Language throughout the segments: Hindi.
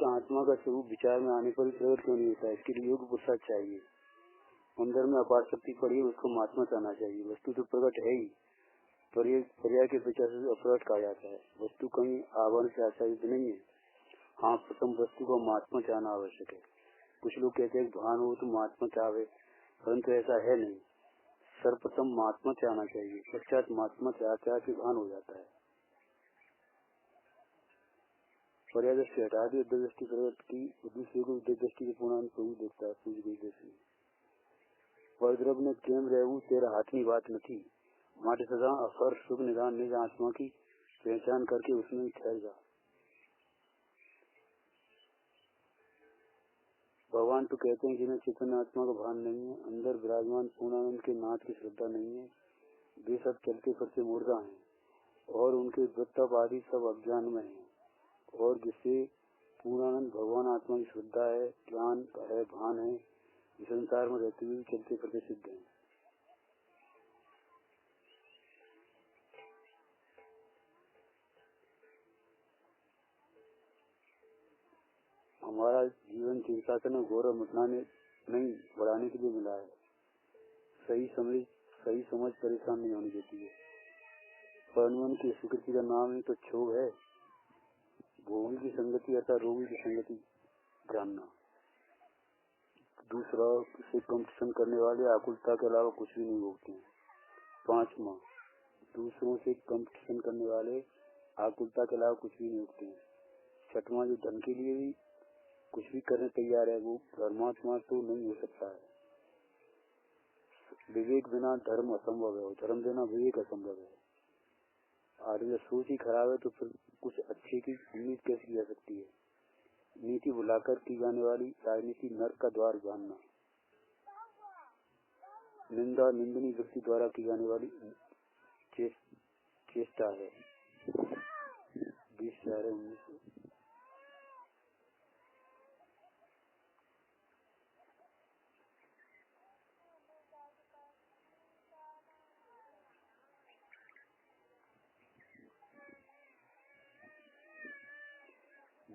कि आत्मा का स्वरूप विचार में आने पर प्रकट क्यों नहीं होता है? इसके लिए योग्य पुरुषार्थ चाहिए। अंदर में अपार शक्ति पड़ी है, उसको महात्मा चाहना चाहिए। वस्तु तो प्रकट है ही, पर्याय के विचार से अपरट कहा जाता है। वस्तु कहीं आवरण से आच्छादित नहीं है। हाँ, प्रथम वस्तु को महात्मा चाहना आवश्यक है। कुछ लोग कहते हैं भान हो तो महात्मा चाहे, परंतु ऐसा है नहीं। सर्वप्रथम महात्मा चाहना चाहिए, पश्चात महात्मा चाह के भान हो जाता है। पर्याय दृष्टि हटा दी, उद्योग दृष्टि प्रकट की, दूसरे को उद्योग दृष्टि के पूर्ण प्रभु देखता है। पूज गई दृष्टि परद्रव ने केम रहू तेरा हाथनी बात नहीं, माटे सदा अफर शुभ निदान निज आत्मा की पहचान करके उसमें ठहर जा। भगवान तो कहते हैं जिन्हें चेतन आत्मा का भान नहीं है, अंदर विराजमान पूर्णानंद के नाथ की श्रद्धा नहीं है, वे सब चलते फिरते मुर्दा हैं और उनके वृत्तप आदि सब अज्ञान में है। और जिससे पूर्णानंद भगवान आत्मा की श्रद्धा है, ज्ञान है, भान है, संसार में रहते हुए चलते फिरते सिद्ध हैं। हमारा जीवन चिंता से गौरव मिटाने नहीं बढ़ाने के लिए मिला है। सही समझ परेशान नहीं होने देती है। परमन की स्वीकृति का नाम ही तो क्षोभ है। भोगी की संगति अर्थात रोगी की संगति जानना। दूसरा से कंपटीशन करने वाले आकुलता के अलावा कुछ भी नहीं भोगते हैं। पांचवा, दूसरों से कंपटीशन करने वाले आकुलता के अलावा कुछ भी नहीं भोगते हैं। छठवां, जो धन के लिए भी कुछ भी करने तैयार है वो धर्मात्मा तो नहीं हो सकता है। विवेक बिना धर्म असंभव है और धर्म बिना विवेक असंभव है। आदमी सोच ही खराब है तो फिर कुछ अच्छे की उम्मीद कैसे की जा सकती है। नीति बुलाकर की जाने वाली राजनीति नर्क का द्वार जानना। निंदा निंदनीय व्यक्ति द्वारा की जाने वाली चेष्टा है। 20/1900।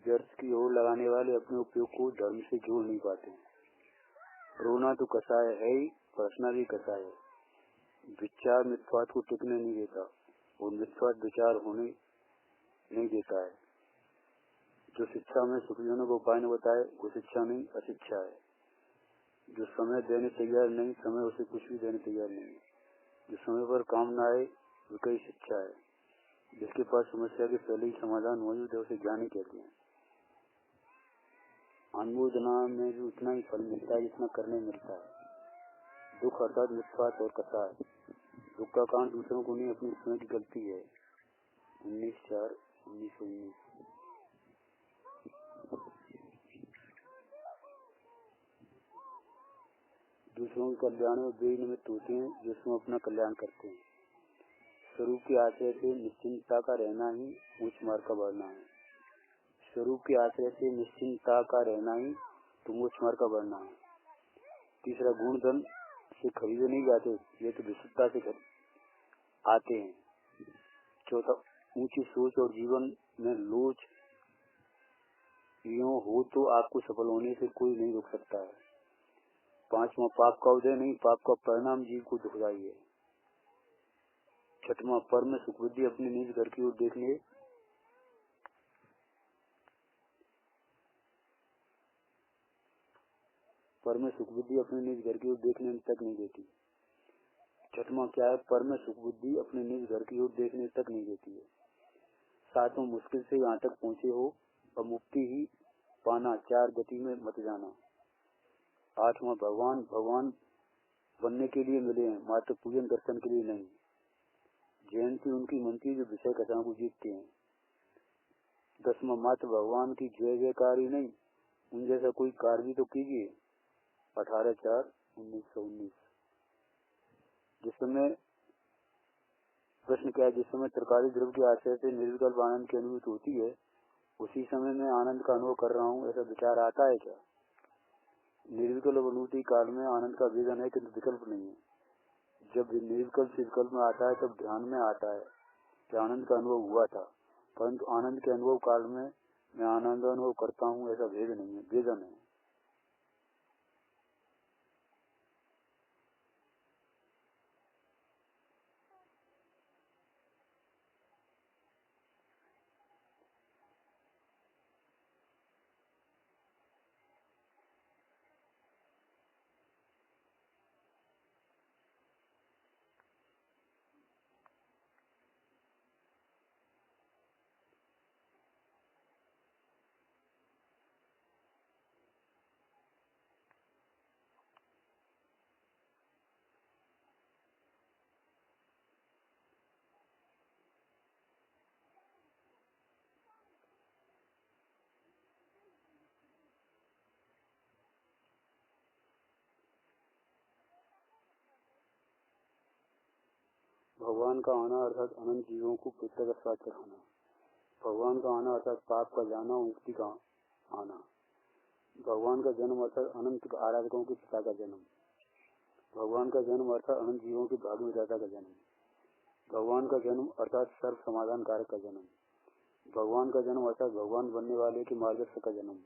व्यर्थ की ओर लगाने वाले अपने उपयोग को धर्म से जोड़ नहीं पाते। रोना तो कसाय है ही, हंसना भी कसाय है। विचार मिथ्यात्व को टिकने नहीं देता और मिथ्यात्व विचार होने नहीं देता है। जो शिक्षा में सुखजनक उपाय ने बताए वो शिक्षा नहीं अशिक्षा है। जो समय देने तैयार नहीं, समय उसे कुछ भी देने तैयार नहीं है। जो समय पर काम न आए वो कई शिक्षा है। जिसके पास समस्या के पहले ही समाधान मौजूद है उसे ज्ञानी कहते हैं। अनुमोदना में भी उतना ही फल मिलता है जितना करने मिलता है। दुख अर्थात मिथ्यात्व और कसाय। दुख का कारण दूसरों को नहीं, अपनी स्वयं की गलती है। 19/4/1919। दूसरों के कल्याण में वे निमित्त होते हैं जिसमें अपना कल्याण करते हैं। स्वरूप के आश्रय से निश्चिंतता का रहना ही ऊंच मार्ग का बढ़ना है। स्वरूप के आश्रय से निश्चिंतता का रहना ही तो ऊंच मार्ग का बढ़ना है। तीसरा, गुण धन से खरीदे नहीं जाते, ये तो विशुद्धता से आते हैं। चौथा, ऊंची सोच और जीवन में लोच यूं हो तो आपको सफल होने से कोई नहीं रोक सकता है। पांचवा, पाप का उदय नहीं, पाप का परिणाम जीव को दुखदाई है। छठवां, पर में सुख बुद्धि अपने निज घर की ओर देखने तक नहीं देती। छठवां क्या है? पर में सुख बुद्धि अपने निज घर की ओर देखने तक नहीं देती है। सातवां, मुश्किल से यहाँ तक पहुँचे हो और मुक्ति ही पाना, चार गति में मत जाना। आठवां, भगवान बनने के लिए मिले हैं, मात्र पूजन दर्शन के लिए नहीं। जयंती उनकी मनती जो विषय कथाओं को जीतते हैं। 10वां, मात्र भगवान की जय जयकार ही नहीं, उन जैसा कोई कार्य भी तो कीजिए। 18/4/1919। जिस समय प्रश्न क्या है, जिस समय तरकारी द्रव्य के आश्रय से निर्विकल्प आनंद की अनुभूति होती है उसी समय मैं आनंद का अनुभव कर रहा हूँ, ऐसा विचार आता है क्या? निर्विकल्प अनुभूति काल में आनंद का वेदन है किंतु विकल्प नहीं है। जब निर्विकल्प से विकल्प में आता है तब ध्यान में आता है कि आनंद का अनुभव हुआ था, परंतु आनंद के अनुभव काल में मैं आनंद अनुभव करता हूँ, ऐसा भेद नहीं है, भेदन है। भगवान का आना अर्थात अनंत जीवों को प्रत्यक्ष स्वाद चढ़ाना। भगवान का आना अर्थात पाप का जाना, मुक्ति का आना। भगवान का जन्म अर्थात अनंत आराधकों के पिता का जन्म। भगवान का जन्म अर्थात अनंत जीवों के भाग्य विधाता का जन्म। भगवान का जन्म अर्थात सर्व समाधान कारक का जन्म। भगवान का जन्म अर्थात भगवान बनने वाले के मार्गदर्शक का जन्म।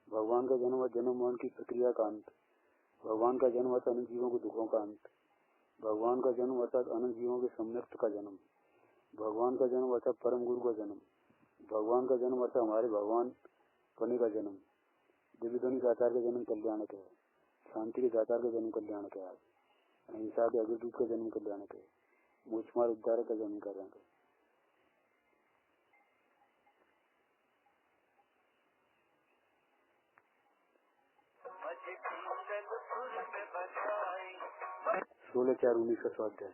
भगवान का जन्म जन्म मरण की प्रक्रिया का अंत। भगवान का जन्म अर्थात अनंत जीवों के दुखों का अंत। भगवान का जन्म अर्थात अनंत जीवों के सम्यक्त का जन्म। भगवान का जन्म अर्थात परम गुरु का जन्म। भगवान का जन्म अर्थात हमारे भगवान बने का जन्म। दिव्य ध्वनि के आचार का जन्म कल्याणक है। शांति के दातार का जन्म कल्याणक है। अहिंसा के अग्रदूत का जन्म कल्याणक है। मोक्षमार्ग उद्धारक का जन्म कल्याणक है। सोलह 4-19 का स्वाध्याय।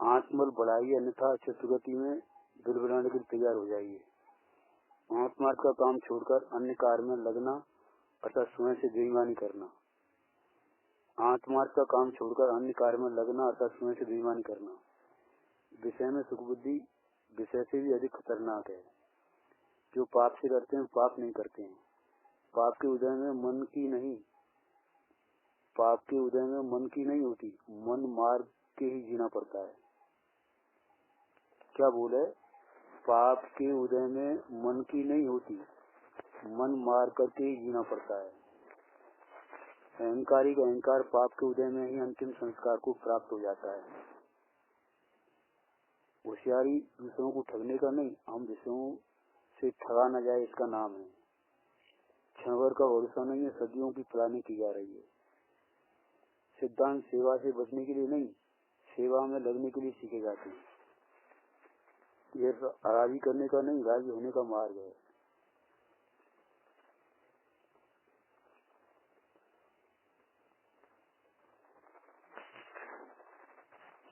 आत्मबल बढ़ाइए, अन्यथा चतुर्गति में दिल बनाने के लिए तैयार हो जाइए। आत्मार्थ का काम छोड़कर अन्य कार्य में लगना अर्थात स्वयं से बेईमानी करना। आत्मार्थ का काम छोड़कर अन्य कार्य में लगना अर्थात स्वयं से बेईमानी करना विषय में सुख बुद्धि विषय से भी अधिक खतरनाक है। जो पाप से करते हैं पाप नहीं करते हैं। पाप के उदय में मन की नहीं होती, मन मार्ग के ही जीना पड़ता है। क्या बोले? पाप के उदय में मन की नहीं होती, मन मार करके ही जीना पड़ता है। अहंकारी का अहंकार पाप के उदय में ही अंतिम संस्कार को प्राप्त हो जाता है। होशियारी दूसरों को ठगने का नहीं, हम दूसरों से ठगा न जाए इसका नाम है। क्षण भर का भरोसा नहीं है, सदियों की प्लानिंग की जा रही है। सिद्धांत सेवा से बचने के लिए नहीं, सेवा में लगने के लिए सीखे जाते हैं। ये राजी करने का नहीं, राजी होने का मार्ग है।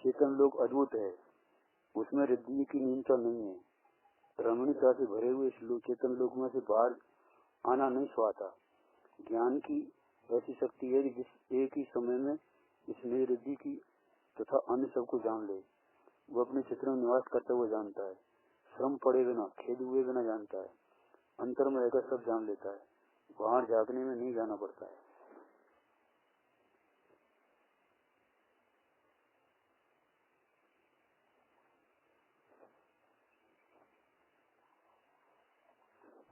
चेतन लोग अद्भुत है, उसमें रिद्धि की न्यूनता नहीं है। रमणीयता से भरे हुए चेतन लोक में से बाहर आना नहीं स्वाता। ज्ञान की ऐसी शक्ति है कि जिस एक ही समय में इसमें रिद्धि की तथा अन्य सबको जान ले। वो अपने क्षेत्र में निवास करते हुए जानता है, श्रम पड़े बिना, खेद हुए बिना जानता है, अंतर में रहकर सब जान लेता है। बाहर जागने में नहीं जाना पड़ता है।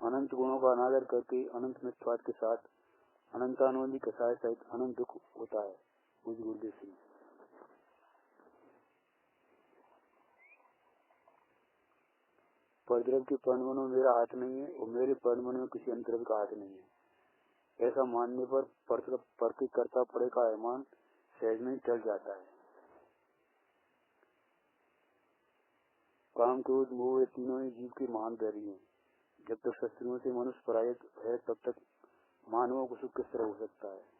अनंत गुणों का अनादर करके अनंत मिथ्यावाद के साथ अनंतानुबंधी कसाय सहित अनंत दुख होता है। मुझ गुरुदेव सिंह। परद्रव्य के परिमाण में मेरा हाथ नहीं है और मेरे परिमाण में किसी अंतरव्य का हाथ नहीं है। ऐसा मानने पर प्रतिकर्ता पड़े का अभिमान सहज में टल जाता है। काम, क्रोध, मोह, ये तीनों ही जीव के महान बैरी हैं। जब तक शस्त्रों से मनुष्य पराजित है तब तक मानवों को सुख किस तरह हो सकता है।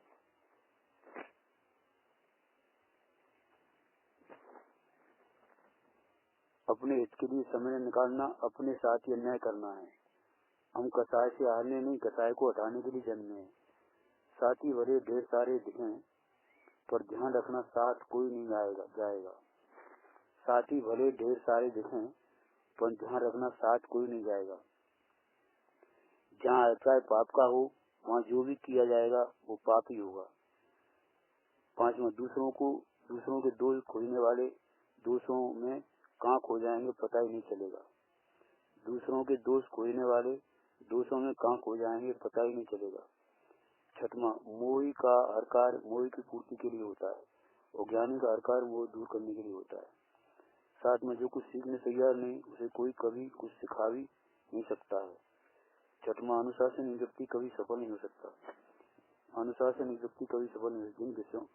अपने हित के लिए समय निकालना अपने साथ ही अन्याय करना है। हम कसाय से हारने नहीं, कसाय को हटाने के लिए जन्मे हैं। साथी भरे ढेर सारे दिखें पर ध्यान रखना साथ कोई नहीं जाएगा। साथी भले ढेर सारे दिखें पर ध्यान रखना साथ कोई नहीं जाएगा। जहाँ अभिप्राय पाप का हो वहाँ जो भी किया जाएगा वो पाप ही होगा। 5वां, दूसरों के दोष खोजने वाले दोषों में कहाँ खो जाएंगे पता ही नहीं चलेगा। दूसरों के दोष खोजने वाले दोषों में कहाँ खो जाएंगे पता ही नहीं चलेगा। छठवां, मोही का हर कार्य मोही की पूर्ति के लिए होता है और ज्ञानी का हर कार्य मोह दूर करने के लिए होता है। सातवां, जो कुछ सीखने तैयार नहीं उसे कोई कभी कुछ सिखा भी नहीं सकता है। छठवां, अनुशासन व्यक्ति कभी सफल नहीं हो सकता। अनुशासन व्यक्ति कभी सफल नहीं हो सकता।